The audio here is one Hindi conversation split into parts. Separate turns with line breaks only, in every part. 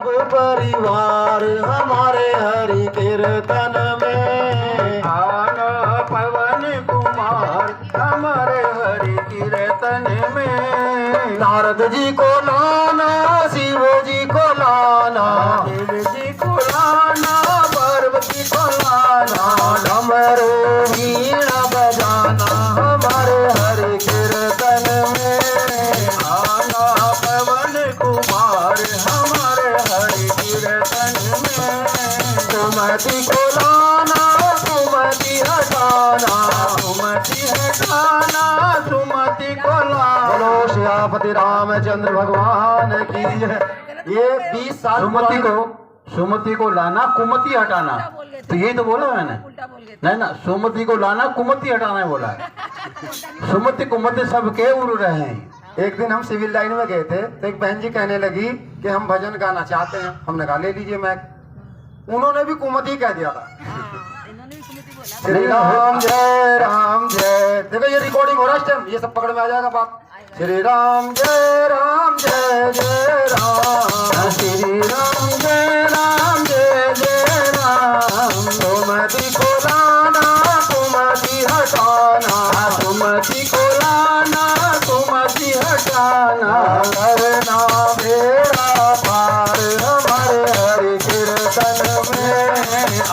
परिवार हमारे हरि कीर्तन में
आना पवन कुमार हमारे हरि कीर्तन में।
नारद जी को लाना, शिव जी को लाना,
शिव जी को लाना, पार्वती को लाना,
डमरू वीणा बजाना हमारे हरि कीर्तन में।
आना पवन कुमार हमारे हरि कीर्तन में।
सुमति को लाना, सुमति हटाना,
सुमति हटाना, सुमति को लाना।
बोलो श्यापति रामचंद्र भगवान की जय। ये 20 साल
सुमति को लाना, कुमति हटाना, तो यही तो बोला मैंने। नहीं ना, सुमति को लाना, कुमति हटाना है बोला है। सुमति कुमति सबके उड़ रहे हैं।
एक दिन हम सिविल लाइन में गए थे तो एक बहन जी कहने लगी कि हम भजन गाना चाहते हैं। हमने कहा ले लीजिए मैक। उन्होंने भी कुमति कह दिया था। श्री राम जय राम जय। देखो ये रिकॉर्डिंग हो रहा है इस टाइम, ये सब पकड़ में आ जाएगा बात। श्री राम जय राम जय जय राम, श्री राम जय जय राम। सुमति को लाना, सुमति हटाना,
सुमति को लाना, सुमति हटाना,
करना बेड़ा पार हमारे हरि कीर्तन में।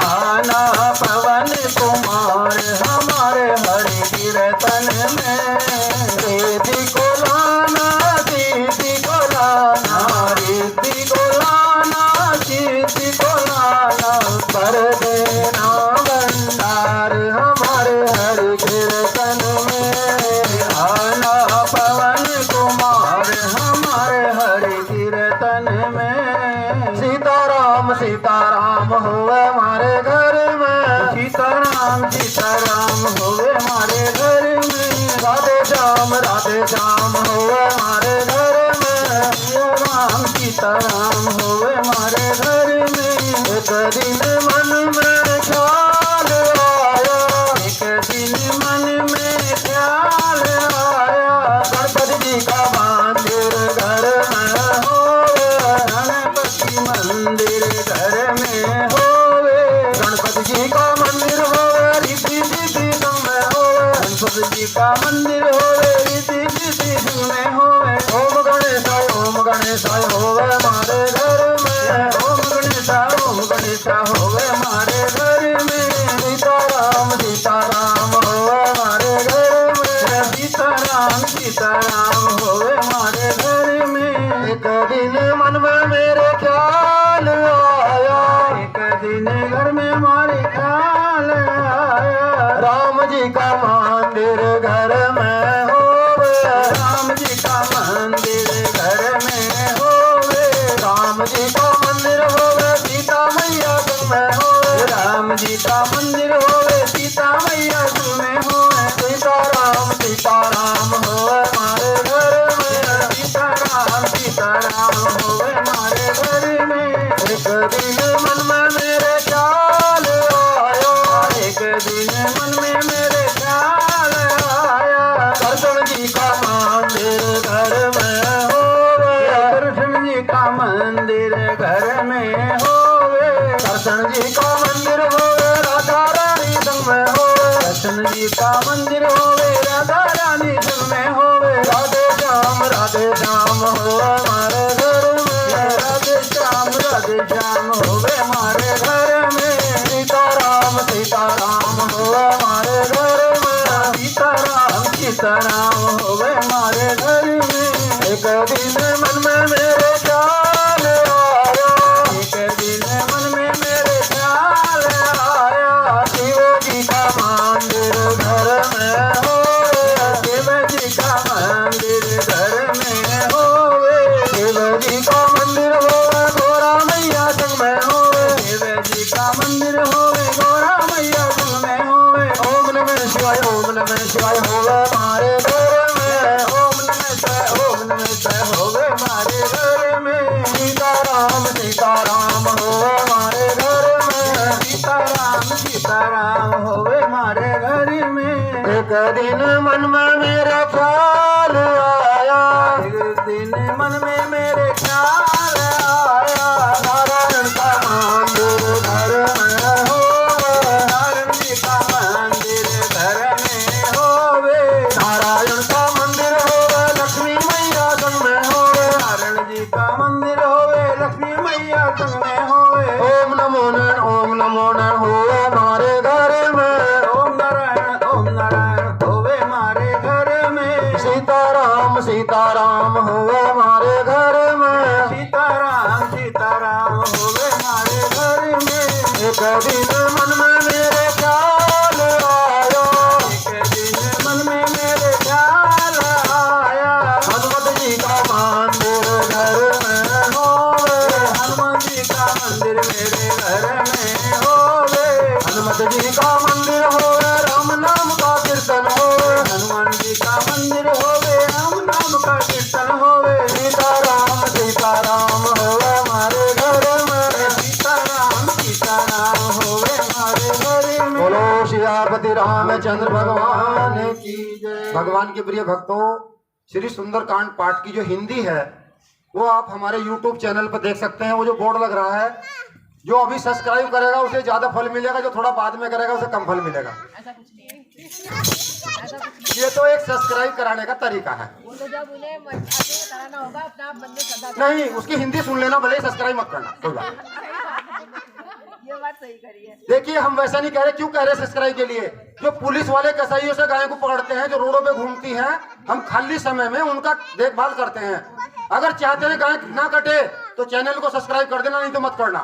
आना पवन कुमार हमारे हरि कीर्तन में।
रिद्धि को लाना, सिद्धि को लाना,
रिद्धि को लाना, सिद्धि को लाना,
कर देना भंडार हमारे हरि कीर्तन में।
आना पवन कुमार हमारे हरि कीर्तन में।
सीताराम सीताराम होवे हमारे घर में,
सीताराम सीताराम होवे हमारे घर में।
राधे श्याम होवे हमारे घर में।
सीताराम होवे हमारे घर में।
एक दिन मन में ख्याल आया,
एक दिन मन में ख्याल आया,
गणपति जी का मंदिर घर में होवे,
गणपति मंदिर घर में होवे।
गणपति जी का मंदिर होवे, रिद्धि सिद्धि सब में होवे,
गणपति जी का मंदिर होवे, रिद्धि सिद्धि सब में होवे।
ओम गणेशाय होवे हमारे घर में।
ओम गणेशा होवे हमारे घर में।
सीताराम होवे हमारे घर में।
सीताराम होवे हमारे घर में।
एक दिन मन में मेरे ख्याल आया,
एक दिन घर में हमारे ख्याल आया,
राम जी का मंदिर घर में होवे,
राम जी का मंदिर घर में होवे।
राम जी का मंदिर होवे, सीता मैया संग में होवे,
राम जी का मंदिर होवे, सीता मैया संग में होवे।
सीताराम होवे हमारे घर में।
सीताराम होवे हमारे घर में।
एक दिन मन में मेरे ख्याल आया,
एक दिन मन में मेरे ख्याल आया,
कृष्ण जी का मंदिर घर में होवे,
कृष्ण जी का मंदिर घर में होवे।
कृष्ण जी का मंदिर होवे, राधा रानी संग में होवे,
कृष्ण जी का मंदिर होवे, राधा रानी संग में होवे।
राधे श्याम होवे हमारे घर में।
राधे श्याम होवे हमारे घर में।
सीताराम होवे हमारे घर में।
सीताराम होवे हमारे घर में।
एक दिन मन में मेरे ख्याल आया,
एक दिन मन में मेरे ख्याल आया,
शिव जी का मंदिर घर में होवे,
शिव जी का मंदिर घर में होवे।
शिव जी का मंदिर होवे, गोरा मैया संग में होवे,
शिव जी का मंदिर होवे, गोरा मैया संग में होवे।
ओम नमः शिवाय होवे हमारे घर में।
ओम नमः शिवाय होवे हमारे घर में।
सीताराम होवे हमारे घर में।
सीताराम होवे हमारे घर में।
एक दिन मन में मेरा ख्याल आया,
एक दिन मन में मेरे ख्याल आया,
एक दिन मन में मेरे ख्याल आया,
एक दिन मन में मेरे ख्याल आया,
हनुमत जी का मंदिर घर में होवे,
हनुमान जी का मंदिर मेरे घर में होवे,
हनुमत जी का मंदिर होवे, राम नाम का कीर्तन होवे,
हनुमान जी का मंदिर होवे, राम नाम का कीर्तन होवे,
सीताराम होवे हमारे घर में,
सीताराम होवे हमारे घर में।
बोलो सियापति रामचंद्र भगवान की जय। भगवान के प्रिय भक्तों, श्री सुंदरकांड पाठ की जो हिंदी है वो आप हमारे YouTube चैनल पर देख सकते हैं। वो जो बोर्ड लग रहा है, जो अभी सब्सक्राइब करेगा उसे ज्यादा फल मिलेगा, जो थोड़ा बाद में करेगा उसे कम फल मिलेगा।
ऐसा कुछ नहीं है।
ये तो एक सब्सक्राइब कराने का तरीका है।
वो तो जब उन्हें आगे कराना होगा अपना आप बंदे श्रद्धा
नहीं, उसकी हिंदी सुन लेना, भले ही सब्सक्राइब मत करना, कोई बात नहीं।
ये बात सही करी है।
देखिए, हम वैसा नहीं कह रहे। क्यों कह रहे सब्सक्राइब के लिए? जो पुलिस वाले कसाईयों से गायों को पकड़ते हैं, जो रोडों पे घूमती हैं, हम खाली समय में उनका देखभाल करते हैं। अगर चाहते हैं गाय ना कटे तो चैनल को सब्सक्राइब कर देना, नहीं तो मत करना।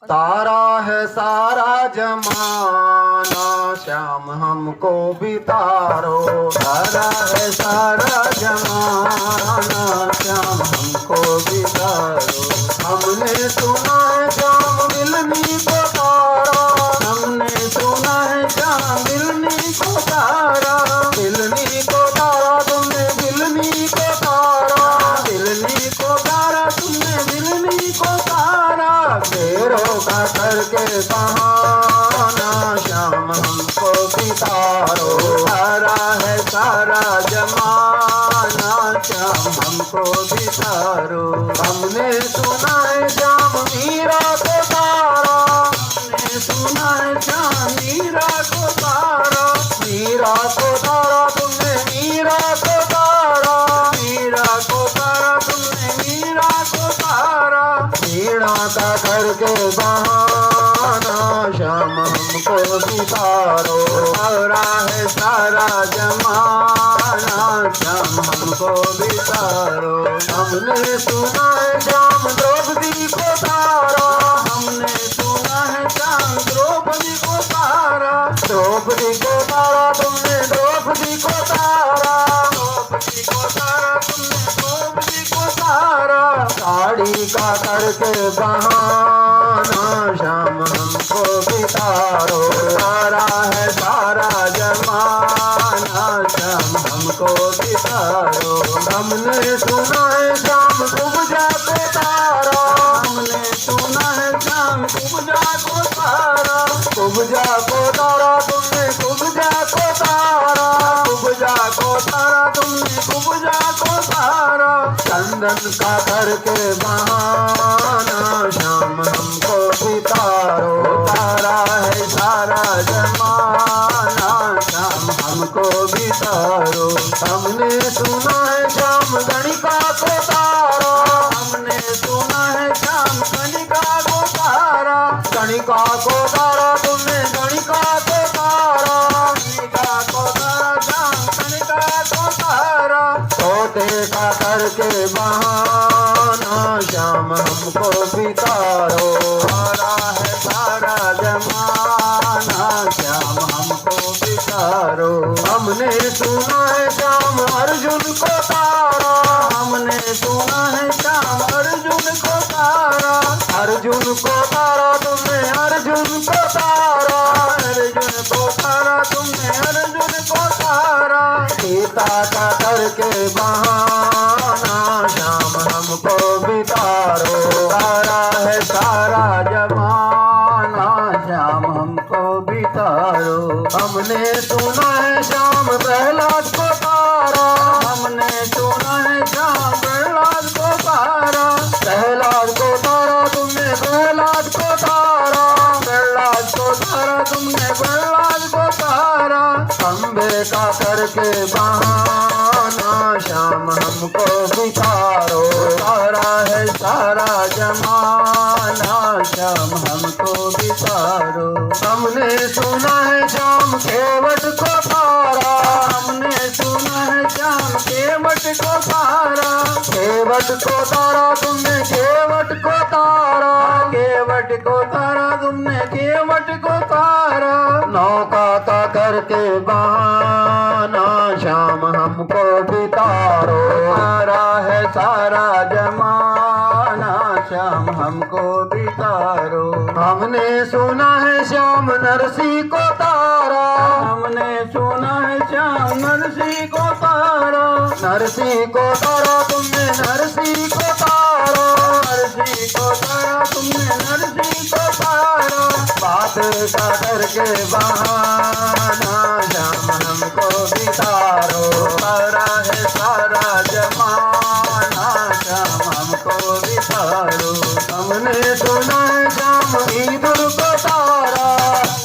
तारा है सारा जमाना, श्याम हमको भी तारो,
तारा है सारा जमाना, श्याम हमको भी तारो,
हमने सुना है श्याम मिलनी को तारा,
हमने सुना है श्याम मिलनी को तारा,
मिलनी को तारा तुमने मिलनी को तारा,
मिलनी को तारा तुमने मिलनी को तारा,
शेरों का करके बहाना, श्याम हमको भी तारो,
तारा है सारा जमाना, श्याम हमको भी तारो,
हमने सुना है श्याम मीरा को तारा,
हमने सुना है श्याम मीरा को तारा,
मीरा को तारा तुमने मीरा को तारा,
मीरा को तारा तुमने मीरा को तारा,
मीरा का करके बहाना, श्याम हमको भी तारो,
तारा है सारा जमाना, श्याम हमको भी तारो,
हमने सुना है श्याम द्रौपदी को तारा,
हमने सुना है श्याम द्रौपदी को तारा,
द्रौपदी को तारा तुमने द्रौपदी को तारा,
द्रौपदी को तारा तुमने द्रौपदी को तारा,
साड़ी का करके बहाना, श्याम हमको भी तारो,
तारा है सारा जमाना, श्याम हमको भी तारो,
हमने सुना है श्याम कुब्जा को तारा,
हमने सुना है श्याम कुब्जा को तारा,
कुब्जा को तारा तुमने कुब्जा को तारा,
कुब्जा को तारा तुमने कुब्जा को तारा,
चंदन का करके बहाना, श्याम हमको भी तारो,
तारा है सारा जमाना, श्याम हमको भी तारो,
हमने सुना है श्याम गणिका को तारा,
हमने सुना है श्याम कनिका को तारा,
गणिका को तारा तुमने गणिका को तारा,
कनिका को तारा श्याम कनिका को तारा,
तोते का करके बहाना, श्याम हमको भी तारो,
तारा है सारा जमाना, श्याम हमको भी तारो,
हमने सुना है श्याम अर्जुन को तारा,
हमने सुना है श्याम अर्जुन को तारा,
अर्जुन को तारा तुमने अर्जुन को तारा,
अर्जुन को तारा तुमने अर्जुन को तारा,
सीता का करके बहाना, श्याम हमको भी तारो,
तारा है सारा जमाना, श्याम हमको भी तारो,
हमने सुना है श्याम प्रहलाद को तारा,
हमने सुना है श्याम प्रहलाद को तारा,
प्रहलाद को तारा तुमने प्रहलाद को तारा,
प्रहलाद को तारा तुमने प्रहलाद को तारा,
अम्बे का करके बहाना, श्याम हमको भी तारो,
तारा है सारा जमाना, श्याम हमको भी तारो,
हमने सुना है श्याम केवट को तारा,
हमने सुना है श्याम केवट को तारा,
केवट को तारा तुमने केवट को तारा,
केवट केवट को तारा, तुमने केवट को तारा।
नौका का करके बहाना श्याम हमको बितारो।
तारा है सारा जमाना, श्याम हमको बितारो।
हमने सुना है श्याम नरसी को तारा,
हमने सुना है श्याम नरसी को तारा।
नरसी को तारा तुमने नरसी को तारा,
नरसी को तारा तुमने नरसी को तारा।
बात का करके बहाना श्याम हमको बितारो।
तारा है सारा जमाना, श्याम हमको बितारो।
हमने सुना है श्याम ईदुर को तारा,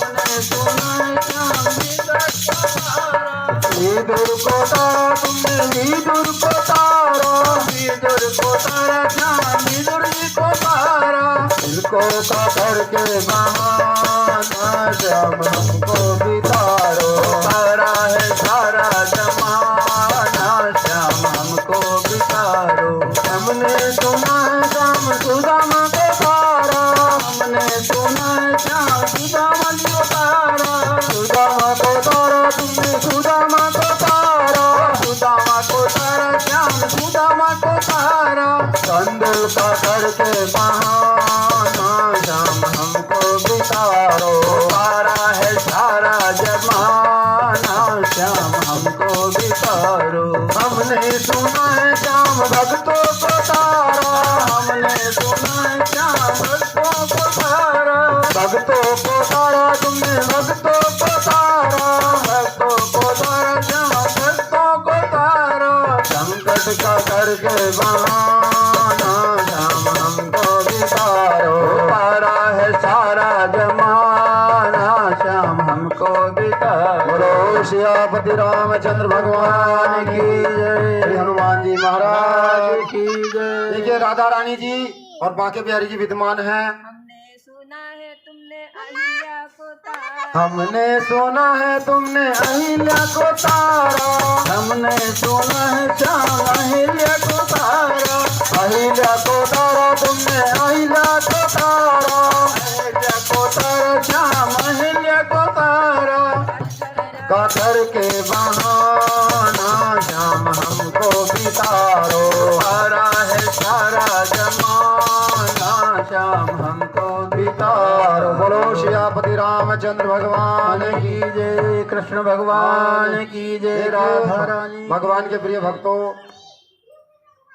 हमने सुना है श्याम ईदुर को तारा।
ईदुर को तारा तुमने ईदुर को तारा,
ईदुर को तारा श्याम ईदुर को तारा।
इनको का करके बहाना श्याम हमको बितारो।
तारा है सारा जमाना, श्याम हमको बितारो।
हमने सुना है श्याम सुदामा को तारा,
हमने सुना है श्याम सुदामा को तारा।
सुदामा को तारा तुमने सुदामा को तारा,
सुदामा को तारा श्याम सुदामा को तारा।
कंदल का करके बहाना श्याम हमको बितारो।
तारा है सारा जमाना, श्याम हमको बितारो।
हमने सुना है श्याम भक्तों को तारा,
हमने सुना है श्याम भक्तों को तारा।
भक्तों को तारा तुमने भक्तों को तारा,
भक्तों को तारा श्याम भक्तों को तारा।
संकट का करके बहाना श्याम हमको बितारो।
तारा है सारा जमाना, श्याम हमको बितारो।
बोलो सियापति रामचंद्र भगवान की जय, श्री हनुमान जी महाराज
की जय।
देखिए राधा रानी जी और बांके बिहारी जी विद्यमान हैं।
हमने सुना है तुमने अहिल्या को तारा,
हमने सुना है तुमने अहिल्या को तारा,
हमने सुना है श्याम अहिल्या को तारा।
अहिल्या को तारा तुमने अहिल्या को तारा,
अहिल्या को तारा श्याम अहिल्या को तारा।
का करके बहाना श्याम हमको बितारो।
तारा है सारा जमाना, श्याम हमको बितारो।
बोलो सियापति रामचंद्र भगवान की
की जय, कृष्ण भगवान की जय, राधा रानी।
भगवान के प्रिय भक्तों,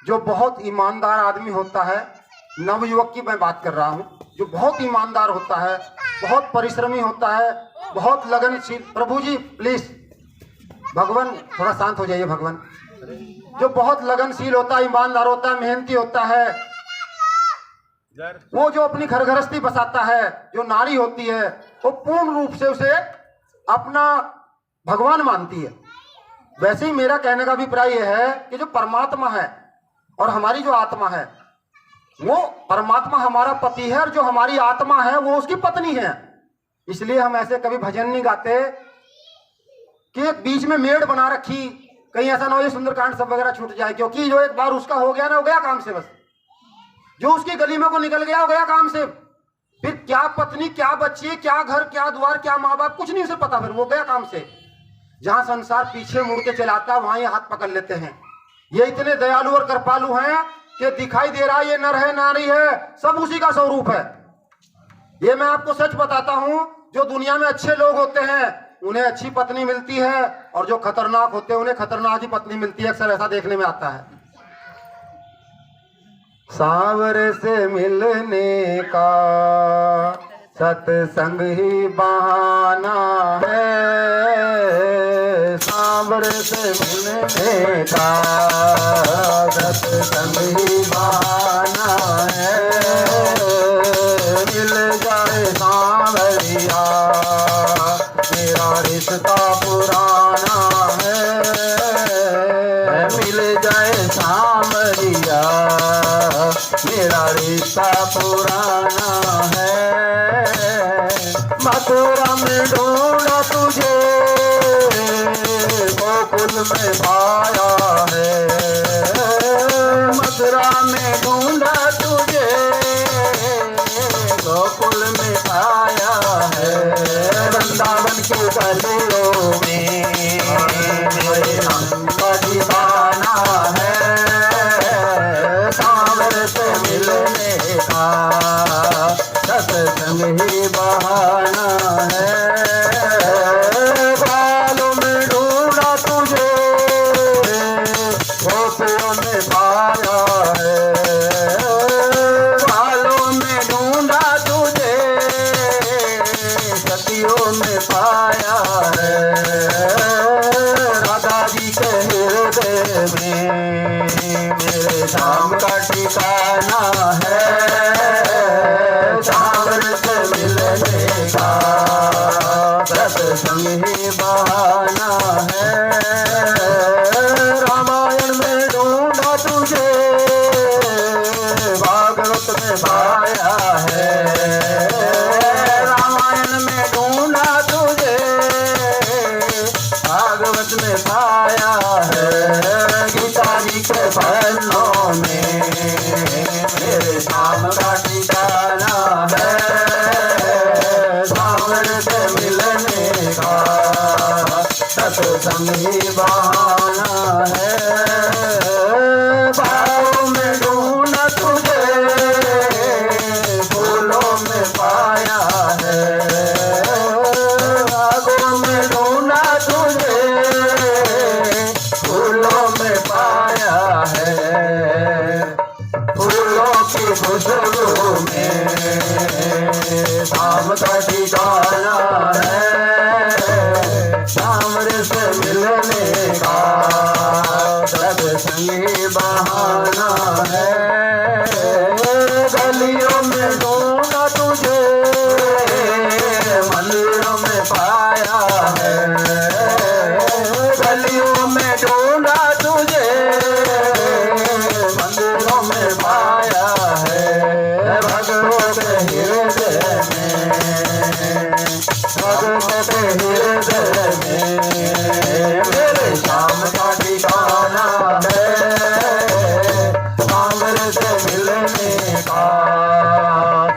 जो बहुत ईमानदार आदमी होता है, नवयुवक की मैं बात कर रहा हूँ, जो बहुत ईमानदार होता है, बहुत परिश्रमी होता है, बहुत लगनशील। प्रभु जी प्लीज, भगवान थोड़ा शांत हो जाइए। भगवान जो बहुत लगनशील होता है, ईमानदार होता है, मेहनती होता है, वो जो अपनी घर गृहस्थी बसाता है, जो नारी होती है, वो पूर्ण रूप से उसे अपना भगवान मानती है। वैसे ही मेरा कहने का अभिप्राय यह है कि जो परमात्मा है और हमारी जो आत्मा है, वो परमात्मा हमारा पति है और जो हमारी आत्मा है वो उसकी पत्नी है। इसलिए हम ऐसे कभी भजन नहीं गाते कि एक बीच में मेड़ बना रखी, कहीं ऐसा ना हो ये सुंदरकांड सब वगैरह छूट जाए, क्योंकि जो एक बार उसका हो गया ना, हो गया काम से। बस जो उसकी गली में को निकल गया, हो गया काम से। फिर क्या पत्नी, क्या बच्चे, क्या घर, क्या द्वार, क्या माँ बाप, कुछ नहीं उसे पता, फिर वो गया काम से। जहां संसार पीछे मुड़ के चलाता, वहां ये हाथ पकड़ लेते हैं। ये इतने दयालु और कृपालु हैं कि दिखाई दे रहा है ये नर है नारी है, सब उसी का स्वरूप है। ये मैं आपको सच बताता हूं, जो दुनिया में अच्छे लोग होते हैं उन्हें अच्छी पत्नी मिलती है, और जो खतरनाक होते हैं उन्हें खतरनाक ही पत्नी मिलती है। अक्सर ऐसा देखने में आता है। सांवरे से मिलने का सत्संग ही बहाना है, सांवरे से मिलने का सत्संग ही बहाना है। मिल जाए सांवरिया मेरा रिश्ता पुराना है, मिल जाए सांवरिया मेरा रिश्ता पुराना है। मथुरा में ढूंढा तुझे, गोकुल में पाया है, मथुरा में ढूंढा तुझे,
गोकुल में पाया है, वृंदावन के गलियों में मेरे राम का दीवाना है, सांवर से मिलने का सत्संग ही बहाना है, बालों में ढूंढा तुझे गोपियों में पाया है, बालों में ढूंढा तुझे सतियों में पाया है, राधा जी के हृदय में मेरे श्याम का ठिकाना है, सांवर से मिलने का सत्संग ही बहाना है, रामायण में ढूंढा तुझे भागवत में पाया है, रामायण में ढूंढा तुझे भागवत में पाया है, गीता जी के पन्नों में मेरे श्याम का ठिकाना है, सांवर से मिलने का सत्संग ही बहाना है, बाहों में ढूंढा तुझे फूलों में पाया है, बागों में ढूंढा तुझे फूलों में पाया है, फूलों की खुशबू में शाम का ठिकाना है, सांवर से मिलने का सत्संग ही बहाना है, गलियों में ढूंढा तुझे मंदिरों में पाया है, गलियों में ढूंढा तुझे मंदिरों में पाया है, भगवत हृदय में भगवत हृदय में मेरे श्याम का ठिकाना है, सांवर से मिलने का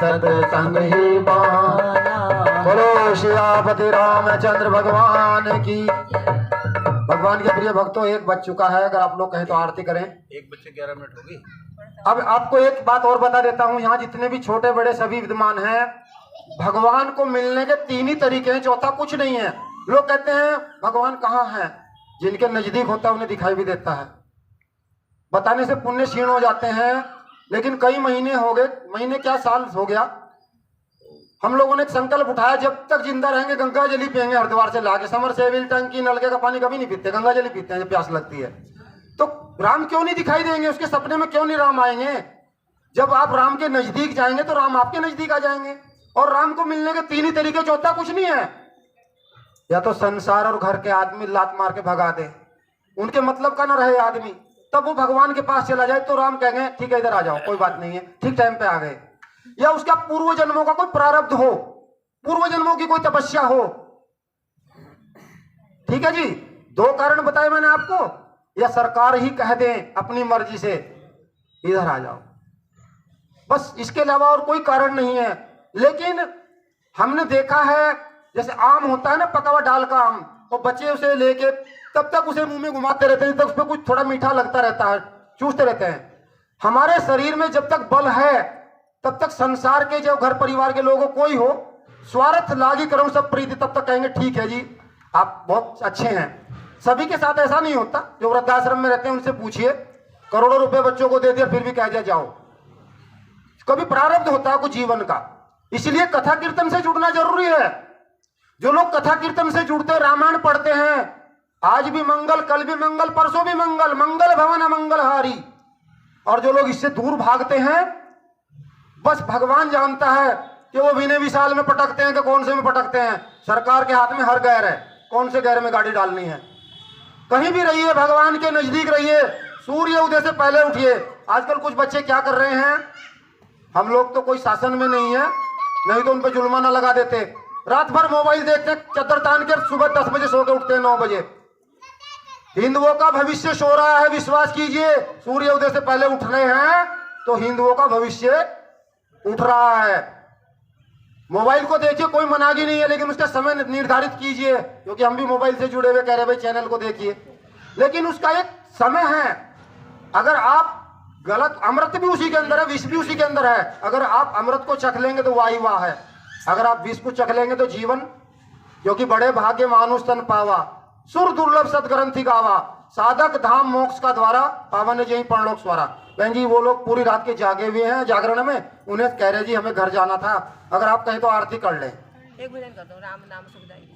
सत्संग ही बहाना।
बोलो शिवापति रामचंद्र भगवान की। भगवान के प्रिय भक्तों, एक बज चुका है, अगर आप लोग कहें तो आरती करें।
1:11 होगी।
अब आपको एक बात और बता देता हूँ, यहाँ जितने भी छोटे बड़े सभी विद्वान हैं, भगवान को मिलने के 3 ही तरीके हैं, चौथा कुछ नहीं है। लोग कहते हैं भगवान कहाँ है, जिनके नजदीक होता है उन्हें दिखाई भी देता है। बताने से पुण्य क्षीण हो जाते हैं, लेकिन कई महीने हो गए, महीने क्या साल हो गया, हम लोगों ने एक संकल्प उठाया, जब तक जिंदा रहेंगे गंगा जल ही पियेंगे हरिद्वार से लाके। समर सेविल टंकी नलके का पानी कभी नहीं पीते, गंगा जल ही पीते हैं जब प्यास लगती है। तो राम क्यों नहीं दिखाई देंगे, उसके सपने में क्यों नहीं राम आएंगे? जब आप राम के नजदीक जाएंगे तो राम आपके नजदीक आ जाएंगे। और राम को मिलने के 3 ही तरीके, चौथा कुछ नहीं है। या तो संसार और घर के आदमी लात मार के भगा दे, उनके मतलब का न रहे आदमी, तब वो भगवान के पास चला जाए तो राम कहेंगे ठीक है इधर आ जाओ, कोई बात नहीं है, ठीक टाइम पे आ गए। या उसका पूर्व जन्मों का कोई प्रारब्ध हो, पूर्व जन्मों की कोई तपस्या हो। ठीक है जी, 2 कारण बताए मैंने आपको। या सरकार ही कह दे अपनी मर्जी से इधर आ जाओ, बस इसके अलावा और कोई कारण नहीं है। लेकिन हमने देखा है, जैसे आम होता है ना, पका हुआ डाल का आम, तो बच्चे उसे लेके तब तक उसे मुंह में घुमाते रहते हैं, तब उस पर कुछ थोड़ा मीठा लगता रहता है, चूसते रहते हैं। हमारे शरीर में जब तक बल है तब तक संसार के जो घर परिवार के लोगों कोई हो, स्वार्थ लागी करो सब प्रीति, तब तक कहेंगे ठीक है जी आप बहुत अच्छे हैं। सभी के साथ ऐसा नहीं होता। जो वृद्धाश्रम में रहते हैं उनसे पूछिए, करोड़ों रुपए बच्चों को दे दिया फिर भी कह दिया जाओ। कभी प्रारब्ध होता है कुछ जीवन का, इसलिए कथा कीर्तन से जुड़ना जरूरी है। जो लोग कथा कीर्तन से जुड़ते, रामायण पढ़ते हैं, आज भी मंगल, कल भी मंगल, परसों भी मंगल, मंगल भवन अमंगल हारी। और जो लोग इससे दूर भागते हैं, बस भगवान जानता है कि वो विनय विशाल में पटकते हैं कि कौन से में पटकते हैं। सरकार के हाथ में हर गैर है, कौन से गैर में गाड़ी डालनी है। कहीं भी रहिए, भगवान के नजदीक रहिए, सूर्य उदय से पहले उठिए। आजकल कुछ बच्चे क्या कर रहे हैं, हम लोग तो कोई शासन में नहीं है, नहीं तो उन पर जुर्माना लगा देते। रात भर मोबाइल देखते, चद्दर तान कर सुबह 10 बजे सो के उठते हैं 9 बजे। हिंदुओं का भविष्य सो रहा है, विश्वास कीजिए। सूर्य उदय से पहले उठ रहे हैं तो हिंदुओं का भविष्य उठ रहा है। मोबाइल को देखिए, कोई मनाही नहीं है, लेकिन उसका समय निर्धारित कीजिए, क्योंकि हम भी मोबाइल से जुड़े हुए कह रहे भाई चैनल को देखिए, लेकिन उसका एक समय है। अगर आप गलत, अमृत भी उसी के अंदर है, विष भी उसी के अंदर है। अगर आप अमृत को चख लेंगे तो वाही वाह है, अगर आप विष को चख लेंगे तो जीवन, क्योंकि बड़े भाग्य मानुष तन पावा, सुर दुर्लभ सदग्रंथि गावा, साधक धाम मोक्ष का द्वारा, पावन जय परलोक स्वारा। बहन जी वो लोग पूरी रात के जागे हुए हैं जागरण में, उन्हें कह रहे जी हमें घर जाना था, अगर आप कहें तो आरती कर लें।
एक भजन कर दो, राम नाम सुखदाई।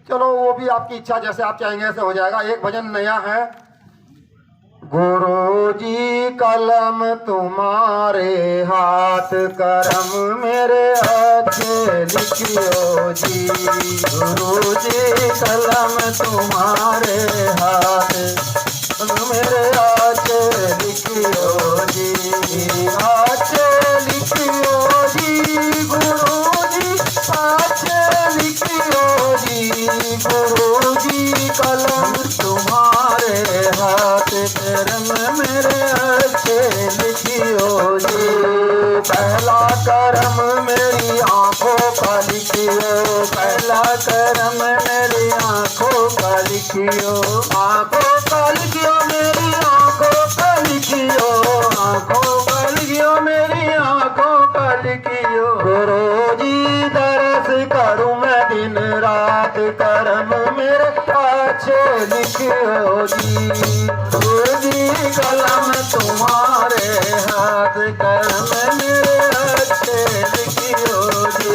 चलो वो भी आपकी इच्छा, जैसे आप चाहेंगे ऐसे हो जाएगा। एक भजन नया है। गुरु जी कलम तुम्हारे हाथ, करम मेरे अच्छे लिखियो जी। गुरु जी कलम तुम्हारे हाथ, मेरे अच्छे लिखियो जी, अच्छे लिखियो जी। गुरु जी अच्छे लिखियो जी, गुरु जी कलम तुम्हारे हाथ, करम मेरे अच्छे लिखियो जी। पहला करम मेरी आंखों का लिखियो, पहला करम मेरी आंखों का लिखियो, आंखों का लिखियो मेरी आंखों का लिखियो, आंखों का लिखियो मेरी आंखों का लिखियो। गुरु जी दरस करूं मैं दिन रात, करम मेरे अच्छे लिखियो जी। गुरु जी कलम तुम्हारे हाथ, करम मेरे अच्छे लिखियो जी।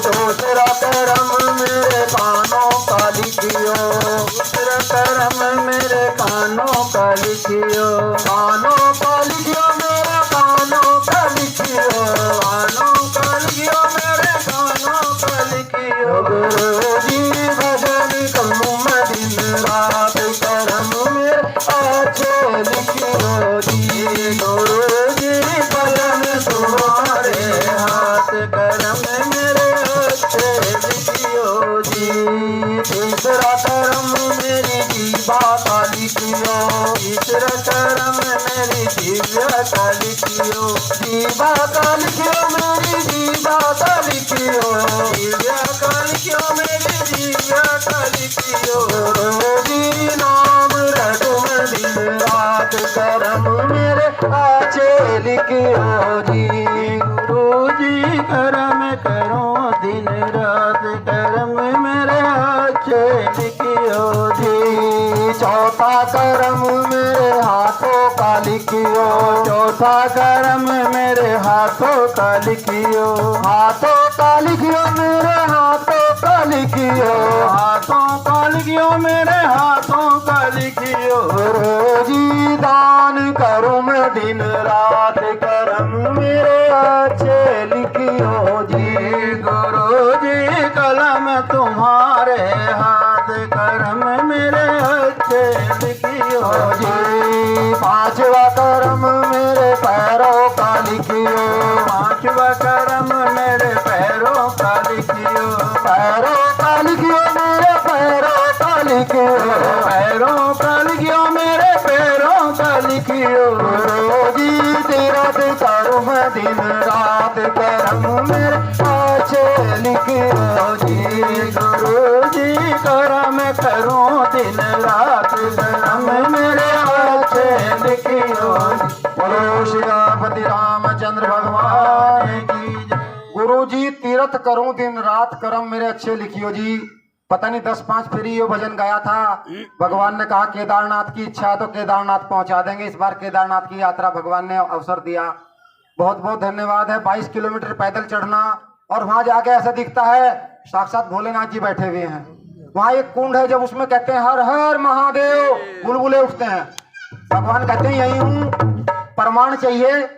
दूसरा करम मेरे कानों का लिखियो, दूसरा करम मेरे कानों का लिखियो, कानों का लिखियो मेरे कानों का लिखियो, कानों का लिखियो मेरे कानों का लिखियो। गुरु जी भजन करूं मैं दिन रात, करम मेरे अच्छे लिखियो जी। गुरु जी कलम तुम्हारे हाथ, करम मेरे अच्छे लिखियो जी। तीसरा करम मेरी जीवा का लिखियो, तीसरा करम मेरी जीवा का लिखियो, जीवा का लिखियो मेरी जीवा का लिखियो, जीवा का लिखियो मेरी जीवा का लिखियो। जी नाम रटो मैं दिन रात, करम मेरे अच्छे लिखियो जी। गुरु जी करम करो दिन रात, करम मेरे अच्छे लिखियो जी। चौथा करम मेरे हाथों का लिखियो, चौथा करम मेरे हाथों का लिखियो, हाथों का लिखियो मेरे हाथों का लिखियो, हाथों का लिखियो मेरे हाथों का लिखियो। गुरु जी दान करूं मैं दिन रात, करम मेरे अच्छे लिखियो जी। गुरु जी कलम तुम्हारे हाथ, करम मेरे अच्छे लिखियो जी। पांचवा करम मेरे पैरों का लिखियो, पांचवा करम मेरे पैरों का लिखियो, पैरों का लिखियो मेरे पैरों का लिखियो, पैरों का लिखियो मेरे पैरों का लिखियो। गुरु जी तीरथ करूं मैं दिन रात, करम मेरे अच्छे लिखियो जी। गुरु जी करम करूं दिन रात, करम मेरे अच्छे लिखियो। बोलो श्रीपति रामचंद्र भगवान की जय। गुरु जी तीर्थ करूं दिन रात, करम मेरे अच्छे लिखियो जी। पता नहीं 10-5 फेरी ये भजन गाया था। भगवान ने कहा केदारनाथ की इच्छा है तो केदारनाथ पहुंचा देंगे। इस बार केदारनाथ की यात्रा भगवान ने अवसर दिया, बहुत बहुत धन्यवाद है। 22 किलोमीटर पैदल चढ़ना और वहां जाके ऐसा दिखता है साक्षात भोलेनाथ जी बैठे हुए हैं। वहां एक कुंड है, जब उसमें कहते हैं हर हर महादेव, बुलबुले उठते हैं। भगवान कहते हैं यही हूं, प्रमाण चाहिए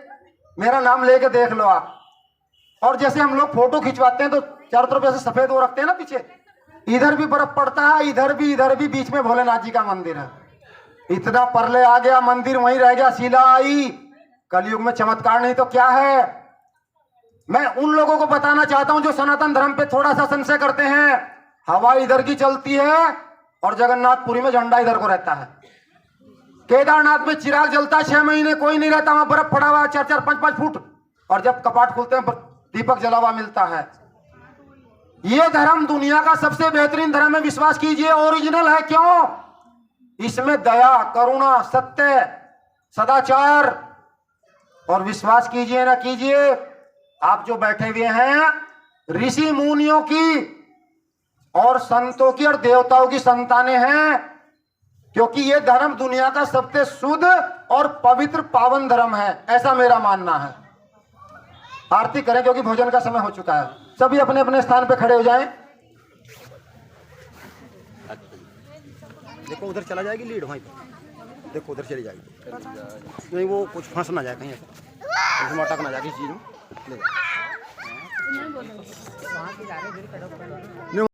मेरा नाम लेके देख लो आप। और जैसे हम लोग फोटो खिंचवाते हैं तो चारों तरफ ऐसे सफेद वो रखते हैं ना पीछे, इधर भी बर्फ पड़ता है, इधर भी, बीच में भोलेनाथ जी का मंदिर है। इतना परले आ गया मंदिर, वहीं रह गया शिला आई। कलयुग में चमत्कार नहीं तो क्या है। मैं उन लोगों को बताना चाहता हूं जो सनातन धर्म पे थोड़ा सा संशय करते हैं। हवा इधर की चलती है और जगन्नाथपुरी में झंडा इधर को रहता है। केदारनाथ में चिराग जलता है 6 महीने, कोई नहीं रहता, वहां बर्फ पड़ा हुआ 4-4, 5-5 फुट। और जब कपाट खुलते हैं दीपक जला हुआ मिलता है। ये धर्म दुनिया का सबसे बेहतरीन धर्म है, विश्वास कीजिए। ओरिजिनल है। क्यों? इसमें दया, करुणा, सत्य, सदाचार, और विश्वास कीजिए ना कीजिए, आप जो बैठे हुए हैं ऋषि मुनियों की और संतों की और देवताओं की संतानें हैं, क्योंकि ये धर्म दुनिया का सबसे शुद्ध और पवित्र पावन धर्म है, ऐसा मेरा मानना है। आरती करें क्योंकि भोजन का समय हो चुका है। सभी अपने अपने स्थान पे खड़े हो जाएं।
देखो उधर चला जाएगी लीड वहीं पे, देखो उधर चली जाएगी, नहीं वो कुछ फंस ना जाए कहीं ऐसा, अटक ना जाए किसी चीज में।